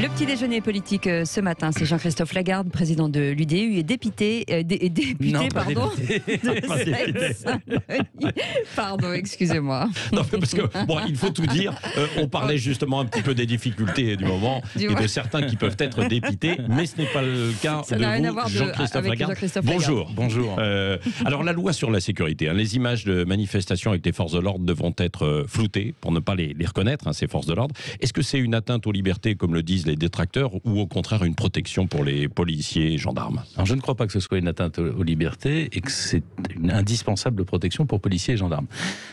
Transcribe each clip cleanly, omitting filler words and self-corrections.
Le petit déjeuner politique ce matin, c'est Jean-Christophe Lagarde, président de l'UDU et député, Pardon, excusez-moi. Non, parce que bon, il faut tout dire. On parlait justement un petit peu des difficultés du moment et de certains qui peuvent être dépités, mais ce n'est pas le cas de vous, Jean-Christophe Lagarde. Bonjour. Bonjour. Alors la loi sur la sécurité, les images de manifestations avec les forces de l'ordre devront être floutées pour ne pas les reconnaître, ces forces de l'ordre. Est-ce que c'est une atteinte aux libertés, comme le disent les détracteurs, ou au contraire une protection pour les policiers et gendarmes? Alors, je ne crois pas que ce soit une atteinte aux libertés et que c'est une indispensable protection pour policiers et gendarmes.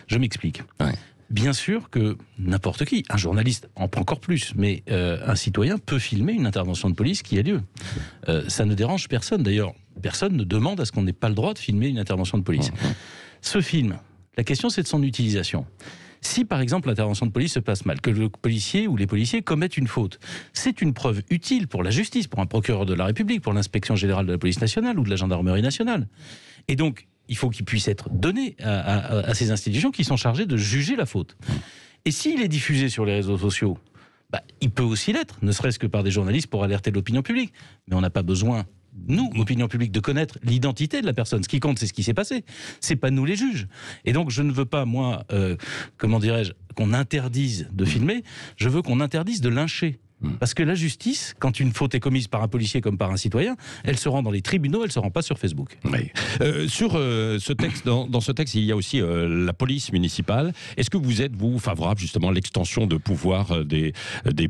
Je m'explique. Ouais. Bien sûr que n'importe qui, un journaliste en prend encore plus, mais un citoyen peut filmer une intervention de police qui a lieu. Ça ne dérange personne. D'ailleurs, personne ne demande à ce qu'on n'ait pas le droit de filmer une intervention de police. Ce film, la question c'est de son utilisation. Si par exemple l'intervention de police se passe mal, que le policier ou les policiers commettent une faute, c'est une preuve utile pour la justice, pour un procureur de la République, pour l'inspection générale de la police nationale ou de la gendarmerie nationale. Et donc, il faut qu'il puisse être donné à ces institutions qui sont chargées de juger la faute. Et s'il est diffusé sur les réseaux sociaux, il peut aussi l'être, ne serait-ce que par des journalistes pour alerter l'opinion publique. Mais on n'a pas besoin, nous, opinion publique, de connaître l'identité de la personne. Ce qui compte, c'est ce qui s'est passé. C'est pas nous les juges. Et donc, je ne veux pas, moi, qu'on interdise de filmer. Je veux qu'on interdise de lyncher. Parce que la justice, quand une faute est commise par un policier comme par un citoyen, elle se rend dans les tribunaux, elle ne se rend pas sur Facebook. Oui. Sur ce texte, dans ce texte, il y a aussi la police municipale. Est-ce que vous êtes, vous, favorable justement à l'extension de pouvoir des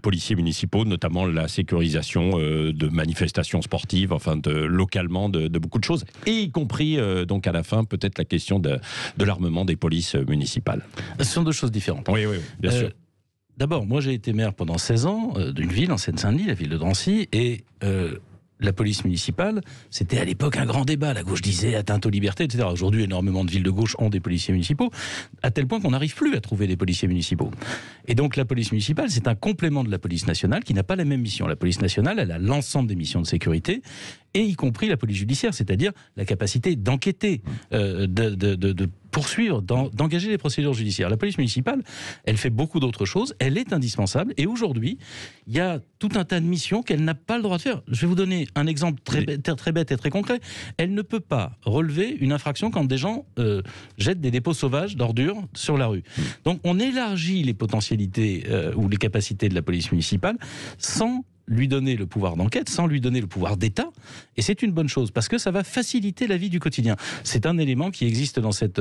policiers municipaux, notamment la sécurisation de manifestations sportives, localement de beaucoup de choses, et y compris, donc à la fin, peut-être la question de l'armement des polices municipales? Ce sont deux choses différentes. Oui, bien sûr. D'abord, moi j'ai été maire pendant 16 ans d'une ville en Seine-Saint-Denis, la ville de Drancy, et la police municipale, c'était à l'époque un grand débat. La gauche disait atteinte aux libertés, etc. Aujourd'hui, énormément de villes de gauche ont des policiers municipaux, à tel point qu'on n'arrive plus à trouver des policiers municipaux. Et donc la police municipale, c'est un complément de la police nationale qui n'a pas la même mission. La police nationale, elle a l'ensemble des missions de sécurité, et y compris la police judiciaire, c'est-à-dire la capacité d'enquêter, de poursuivre, d'engager les procédures judiciaires. La police municipale, elle fait beaucoup d'autres choses, elle est indispensable, et aujourd'hui, il y a tout un tas de missions qu'elle n'a pas le droit de faire. Je vais vous donner un exemple très bête et très concret. Elle ne peut pas relever une infraction quand des gens jettent des dépôts sauvages d'ordures sur la rue. Donc on élargit les potentialités ou les capacités de la police municipale sans lui donner le pouvoir d'enquête, sans lui donner le pouvoir d'État, et c'est une bonne chose, parce que ça va faciliter la vie du quotidien. C'est un élément qui existe dans cette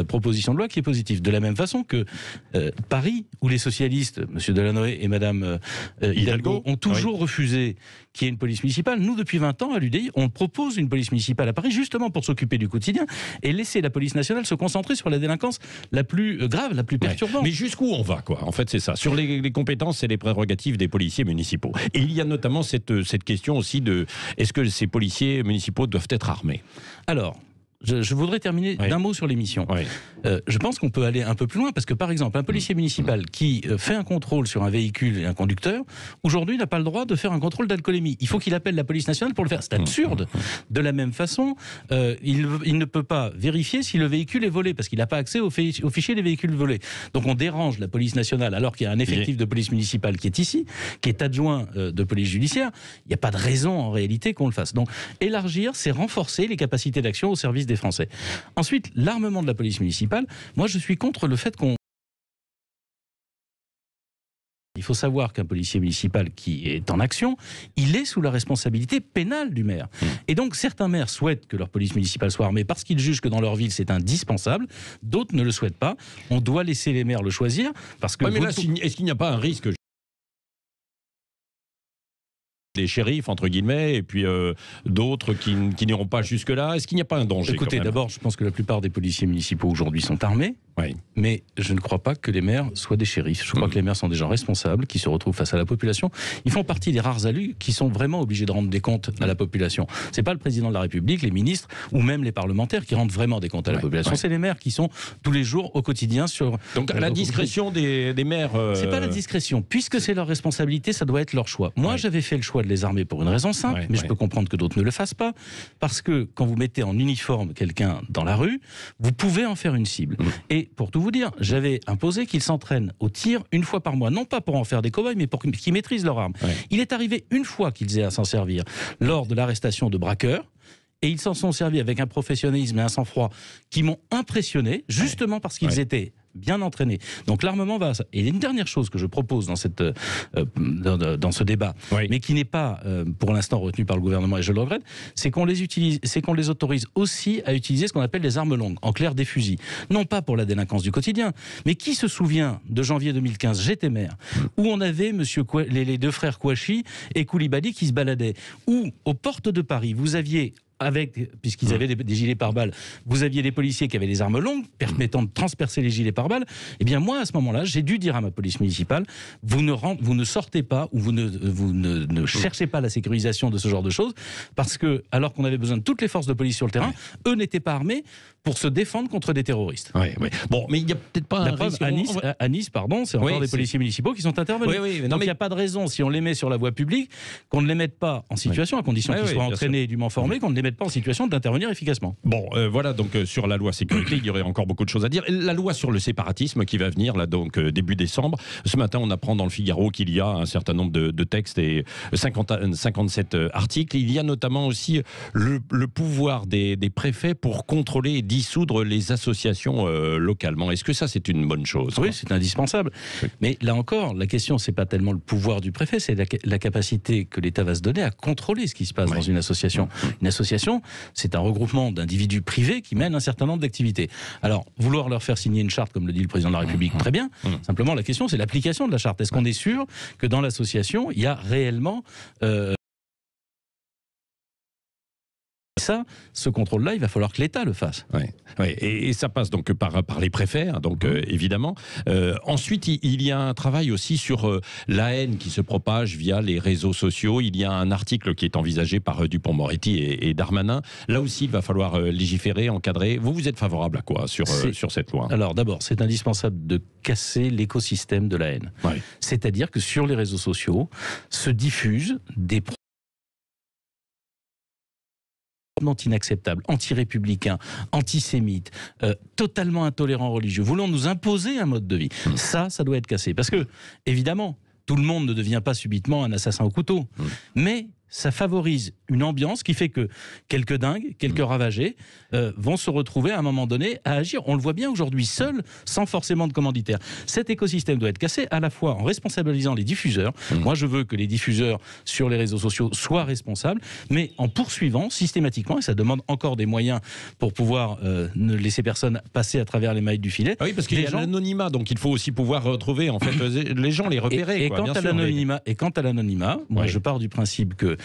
proposition de loi qui est positif. De la même façon que Paris, où les socialistes, M. Delanoë et Mme Hidalgo, ont toujours refusé qu'il y ait une police municipale. Nous, depuis 20 ans, à l'UDI, on propose une police municipale à Paris, justement pour s'occuper du quotidien, et laisser la police nationale se concentrer sur la délinquance la plus grave, la plus perturbante. Mais jusqu'où on va, quoi? En fait, c'est ça. Sur les compétences et les prérogatives des policiers municipaux. Et il y a notamment cette question aussi de est-ce que ces policiers municipaux doivent être armés? Alors, je voudrais terminer d'un mot sur les missions. Je pense qu'on peut aller un peu plus loin, parce que par exemple, un policier municipal qui fait un contrôle sur un véhicule et un conducteur, aujourd'hui n'a pas le droit de faire un contrôle d'alcoolémie. Il faut qu'il appelle la police nationale pour le faire. C'est absurde. De la même façon, il ne peut pas vérifier si le véhicule est volé, parce qu'il n'a pas accès au fichier des véhicules volés. Donc on dérange la police nationale, alors qu'il y a un effectif de police municipale qui est ici, qui est adjoint de police judiciaire. Il n'y a pas de raison en réalité qu'on le fasse. Donc élargir, c'est renforcer les capacités d'action au service des Français. Ensuite, l'armement de la police municipale, moi je suis contre le fait qu'on... Il faut savoir qu'un policier municipal qui est en action, il est sous la responsabilité pénale du maire. Et donc certains maires souhaitent que leur police municipale soit armée parce qu'ils jugent que dans leur ville c'est indispensable, d'autres ne le souhaitent pas. On doit laisser les maires le choisir, parce que... mais là, est-ce qu'il n'y a pas un risque des shérifs, entre guillemets, et puis d'autres qui n'iront pas jusque-là? Est-ce qu'il n'y a pas un danger? Écoutez, d'abord, je pense que la plupart des policiers municipaux aujourd'hui sont armés, mais je ne crois pas que les maires soient des shérifs. Je crois que les maires sont des gens responsables, qui se retrouvent face à la population. Ils font partie des rares élus qui sont vraiment obligés de rendre des comptes à la population. C'est pas le président de la République, les ministres, ou même les parlementaires qui rendent vraiment des comptes à la population. C'est les maires qui sont tous les jours, au quotidien, sur... Donc la discrétion des maires... C'est pas la discrétion. Puisque c'est leur responsabilité, ça doit être leur choix. Moi, j'avais fait le choix de les armer pour une raison simple, mais je peux comprendre que d'autres ne le fassent pas, parce que quand vous mettez en uniforme quelqu'un dans la rue, vous pouvez en faire une cible. Et Et pour tout vous dire, j'avais imposé qu'ils s'entraînent au tir une fois par mois, non pas pour en faire des cow-boys, mais pour qu'ils maîtrisent leur arme. Ouais. Il est arrivé une fois qu'ils aient à s'en servir, lors de l'arrestation de braqueurs, et ils s'en sont servis avec un professionnalisme et un sang-froid qui m'ont impressionné, justement parce qu'ils étaient bien entraînés. Donc l'armement va à ça. Et il y a une dernière chose que je propose dans ce débat, mais qui n'est pas pour l'instant retenue par le gouvernement, et je le regrette, c'est qu'on les autorise aussi à utiliser ce qu'on appelle les armes longues, en clair des fusils. Non pas pour la délinquance du quotidien, mais qui se souvient de janvier 2015, j'étais maire, où on avait les deux frères Kouachi et Koulibaly qui se baladaient, où aux portes de Paris, vous aviez puisqu'ils avaient des gilets pare-balles, vous aviez des policiers qui avaient des armes longues permettant de transpercer les gilets pare-balles. Eh bien moi, à ce moment-là, j'ai dû dire à ma police municipale, vous ne sortez pas ou vous ne cherchez pas la sécurisation de ce genre de choses, parce que, alors qu'on avait besoin de toutes les forces de police sur le terrain, eux n'étaient pas armés pour se défendre contre des terroristes. Bon, mais il n'y a peut-être pas un risque... À Nice, c'est encore des policiers municipaux qui sont intervenus. Donc il n'y a pas de raison, si on les met sur la voie publique, qu'on ne les mette pas en situation, à condition qu'ils soient entraînés et dûment formés, qu'on ne les mette pas en situation d'intervenir efficacement. Bon, voilà, donc sur la loi sécurité, il y aurait encore beaucoup de choses à dire. La loi sur le séparatisme qui va venir, là, donc début décembre. Ce matin, on apprend dans le Figaro qu'il y a un certain nombre de textes et 57 articles. Il y a notamment aussi le pouvoir des préfets pour contrôler et dissoudre les associations localement. Est-ce que ça, c'est une bonne chose? Oui, c'est indispensable. Oui. Mais là encore, la question, c'est pas tellement le pouvoir du préfet, c'est la capacité que l'État va se donner à contrôler ce qui se passe dans une association. Une association, c'est un regroupement d'individus privés qui mènent un certain nombre d'activités. Alors, vouloir leur faire signer une charte, comme le dit le président de la République, très bien. Simplement, la question, c'est l'application de la charte. Est-ce qu'on est sûr que dans l'association, il y a réellement... Ça, ce contrôle-là, il va falloir que l'État le fasse. Et ça passe donc par les préfets, donc évidemment. Ensuite, il y a un travail aussi sur la haine qui se propage via les réseaux sociaux. Il y a un article qui est envisagé par Dupond-Moretti et Darmanin. Là aussi, il va falloir légiférer, encadrer. Vous êtes favorable à quoi sur cette loi? Alors d'abord, c'est indispensable de casser l'écosystème de la haine. C'est-à-dire que sur les réseaux sociaux se diffusent des inacceptable, anti-républicain, antisémite, totalement intolérant religieux, voulant nous imposer un mode de vie. Ça doit être cassé. Parce que, évidemment, tout le monde ne devient pas subitement un assassin au couteau. Mais ça favorise une ambiance qui fait que quelques dingues, quelques ravagés vont se retrouver à un moment donné à agir. On le voit bien aujourd'hui, seuls, sans forcément de commanditaire. Cet écosystème doit être cassé à la fois en responsabilisant les diffuseurs. Moi, je veux que les diffuseurs sur les réseaux sociaux soient responsables, mais en poursuivant systématiquement, et ça demande encore des moyens pour pouvoir ne laisser personne passer à travers les mailles du filet. Oui, parce qu'il y a l'anonymat, donc il faut aussi pouvoir retrouver en fait les gens, les repérer. Et quant à l'anonymat, moi je pars du principe que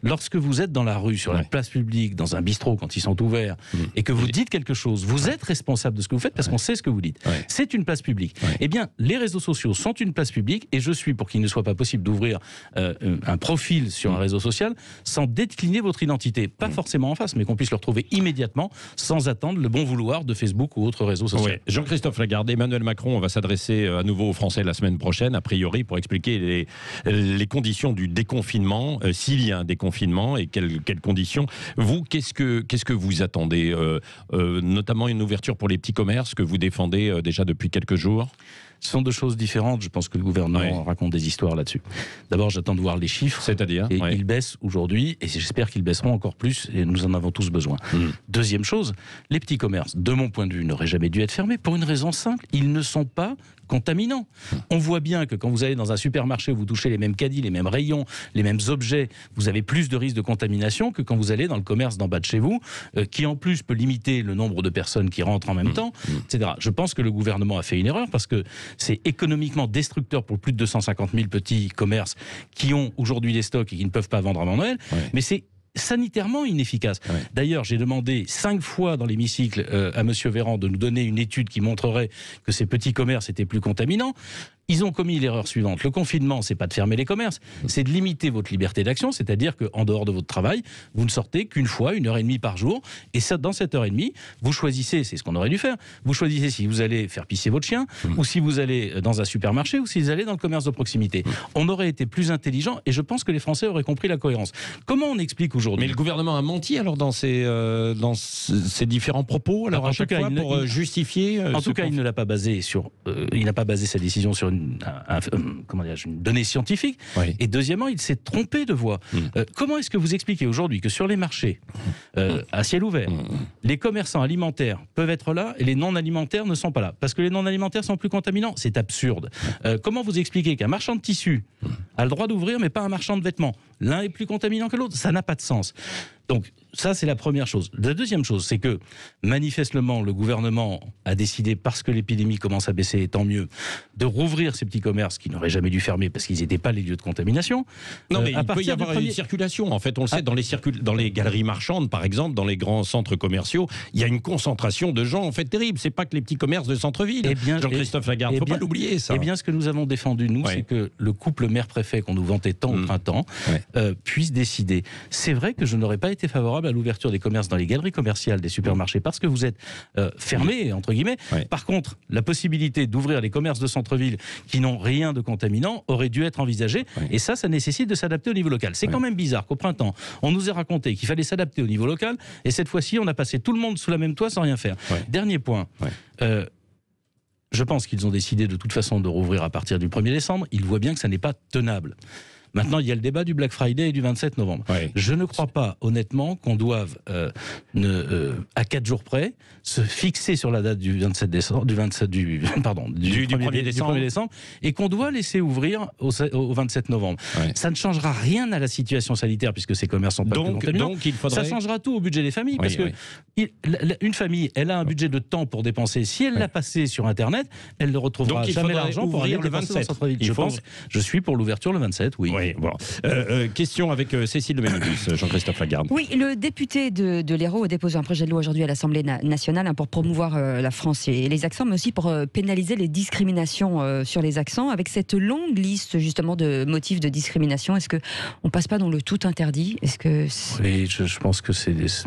lorsque vous êtes dans la rue, sur la place publique, dans un bistrot quand ils sont ouverts, et que vous dites quelque chose, vous êtes responsable de ce que vous faites parce qu'on sait ce que vous dites. C'est une place publique. Eh bien, les réseaux sociaux sont une place publique et je suis pour qu'il ne soit pas possible d'ouvrir un profil sur un réseau social sans décliner votre identité. Pas forcément en face, mais qu'on puisse le retrouver immédiatement sans attendre le bon vouloir de Facebook ou autres réseaux sociaux. Jean-Christophe Lagarde, Emmanuel Macron va s'adresser à nouveau aux Français la semaine prochaine, a priori, pour expliquer les conditions du déconfinement, s'il y a un déconfinement et quelles conditions. Vous, qu'est-ce que vous attendez, notamment une ouverture pour les petits commerces que vous défendez déjà depuis quelques jours? Ce sont deux choses différentes. Je pense que le gouvernement raconte des histoires là-dessus. D'abord, j'attends de voir les chiffres. C'est-à-dire ils baissent aujourd'hui et j'espère qu'ils baisseront encore plus et nous en avons tous besoin. Deuxième chose, les petits commerces, de mon point de vue, n'auraient jamais dû être fermés pour une raison simple. Ils ne sont pas contaminants. On voit bien que quand vous allez dans un supermarché, vous touchez les mêmes caddies, les mêmes rayons, les mêmes objets, vous avez plus de risques de contamination que quand vous allez dans le commerce d'en bas de chez vous, qui en plus peut limiter le nombre de personnes qui rentrent en même temps, etc. Je pense que le gouvernement a fait une erreur parce que c'est économiquement destructeur pour plus de 250 000 petits commerces qui ont aujourd'hui des stocks et qui ne peuvent pas vendre avant Noël, mais c'est sanitairement inefficace. D'ailleurs, j'ai demandé 5 fois dans l'hémicycle à M. Véran de nous donner une étude qui montrerait que ces petits commerces étaient plus contaminants. Ils ont commis l'erreur suivante. Le confinement, c'est pas de fermer les commerces, c'est de limiter votre liberté d'action, c'est-à-dire qu'en dehors de votre travail, vous ne sortez qu'une fois, 1h30 par jour, et ça, dans cette heure et demie, vous choisissez, c'est ce qu'on aurait dû faire, vous choisissez si vous allez faire pisser votre chien, ou si vous allez dans un supermarché, ou si vous allez dans le commerce de proximité. On aurait été plus intelligent, et je pense que les Français auraient compris la cohérence. Comment on explique aujourd'hui? Mais le gouvernement a menti alors dans ses différents propos, alors à chaque fois pour justifier. En tout cas, il ne l'a pas basé sur. Il n'a pas basé sa décision sur une donnée scientifique. Oui. Et deuxièmement, il s'est trompé de voie. Comment est-ce que vous expliquez aujourd'hui que sur les marchés à ciel ouvert, les commerçants alimentaires peuvent être là et les non alimentaires ne sont pas là parce que les non alimentaires sont plus contaminants? C'est absurde. Comment vous expliquez qu'un marchand de tissus a le droit d'ouvrir mais pas un marchand de vêtements? L'un est plus contaminant que l'autre. Ça n'a pas de sens. Donc, ça, c'est la première chose. La deuxième chose, c'est que, manifestement, le gouvernement a décidé, parce que l'épidémie commence à baisser, et tant mieux, de rouvrir ces petits commerces qui n'auraient jamais dû fermer parce qu'ils n'étaient pas les lieux de contamination. Non, mais il peut y avoir une circulation. En fait, on le sait, dans les galeries marchandes, par exemple, dans les grands centres commerciaux, il y a une concentration de gens, en fait, terrible. C'est pas que les petits commerces de centre-ville. Jean-Christophe Lagarde, il ne faut pas l'oublier, ça. Eh bien, ce que nous avons défendu, nous, c'est que le couple maire-préfet qu'on nous vantait tant au printemps puisse décider. C'est vrai que je n'aurais pas été favorable à l'ouverture des commerces dans les galeries commerciales des supermarchés parce que vous êtes fermés, entre guillemets. Par contre, la possibilité d'ouvrir les commerces de centre-ville qui n'ont rien de contaminant aurait dû être envisagée. Et ça nécessite de s'adapter au niveau local. C'est quand même bizarre qu'au printemps, on nous ait raconté qu'il fallait s'adapter au niveau local et cette fois-ci, on a passé tout le monde sous la même toit sans rien faire. Dernier point. Je pense qu'ils ont décidé de toute façon de rouvrir à partir du 1er décembre. Ils voient bien que ça n'est pas tenable. Maintenant, il y a le débat du Black Friday et du 27 novembre. Je ne crois pas, honnêtement, qu'on doive, à 4 jours près, se fixer sur la date du 27 décembre, du 1er décembre, et qu'on doit laisser ouvrir au 27 novembre. Ça ne changera rien à la situation sanitaire, puisque ces commerces sont pas plus contaminants. Ça changera tout au budget des familles, parce que une famille, elle a un budget de temps pour dépenser. Si elle l'a passé sur Internet, elle ne retrouvera jamais l'argent pour aller le 27. Je suis pour l'ouverture le 27, oui. Oui, bon. Question avec Cécile de Ménégus, Jean-Christophe Lagarde. Oui, le député de l'Hérault a déposé un projet de loi aujourd'hui à l'Assemblée nationale pour promouvoir la France et les accents, mais aussi pour pénaliser les discriminations sur les accents. Avec cette longue liste justement de motifs de discrimination, est-ce qu'on passe pas dans le tout interdit? Oui, je pense que c'est... Je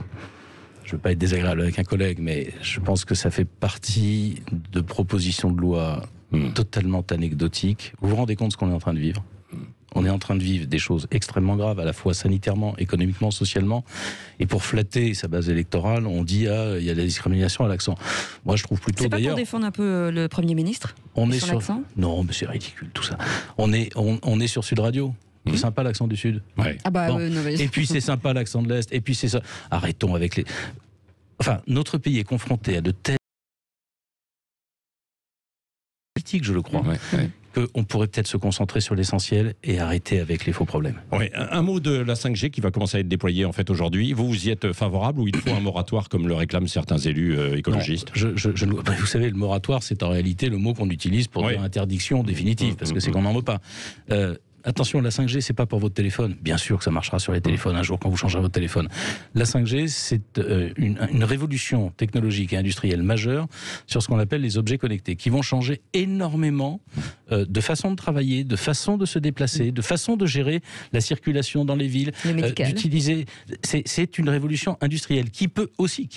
ne veux pas être désagréable avec un collègue, mais je pense que ça fait partie de propositions de loi totalement anecdotiques. Vous vous rendez compte de ce qu'on est en train de vivre? On est en train de vivre des choses extrêmement graves, à la fois sanitairement, économiquement, socialement. Et pour flatter sa base électorale, on dit il y a de la discrimination à l'accent. Moi, je trouve plutôt d'ailleurs... C'est pas pour défendre un peu le Premier ministre? L'accent? Non, mais c'est ridicule tout ça. On est sur Sud Radio. C'est sympa l'accent du Sud. Ah bah, non, mais... Et puis c'est sympa l'accent de l'Est. Et puis c'est ça. Arrêtons avec les... Enfin, notre pays est confronté à de telles politiques, je le crois. Qu'on pourrait peut-être se concentrer sur l'essentiel et arrêter avec les faux problèmes. Oui, un mot de la 5G qui va commencer à être déployée en fait aujourd'hui. Vous y êtes favorable ou il faut un moratoire comme le réclament certains élus écologistes? Vous savez, le moratoire, c'est en réalité le mot qu'on utilise pour dire interdiction définitive, parce que c'est qu'on n'en veut pas. Attention, la 5G, c'est pas pour votre téléphone. Bien sûr que ça marchera sur les téléphones un jour quand vous changerez votre téléphone. La 5G, c'est une révolution technologique et industrielle majeure sur ce qu'on appelle les objets connectés, qui vont changer énormément de façon de travailler, de façon de se déplacer, de façon de gérer la circulation dans les villes, d'utiliser. C'est une révolution industrielle qui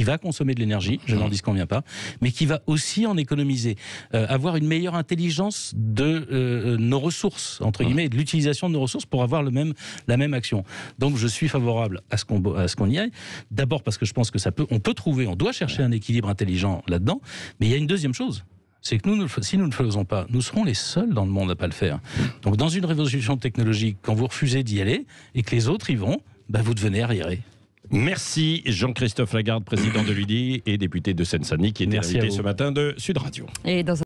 va consommer de l'énergie, je n'en disconviens pas, mais qui va aussi en économiser, avoir une meilleure intelligence de nos ressources, entre guillemets, de l'utilisation de nos ressources pour avoir la même action. Donc je suis favorable à ce qu'on y aille. D'abord parce que je pense que on doit chercher un équilibre intelligent là-dedans, mais il y a une deuxième chose. C'est que si nous ne le faisons pas, nous serons les seuls dans le monde à ne pas le faire. Donc dans une révolution technologique, quand vous refusez d'y aller et que les autres y vont, vous devenez arriéré. Merci Jean-Christophe Lagarde, président de l'UDI et député de Seine-Saint-Denis, qui était invité ce matin de Sud Radio. Et dans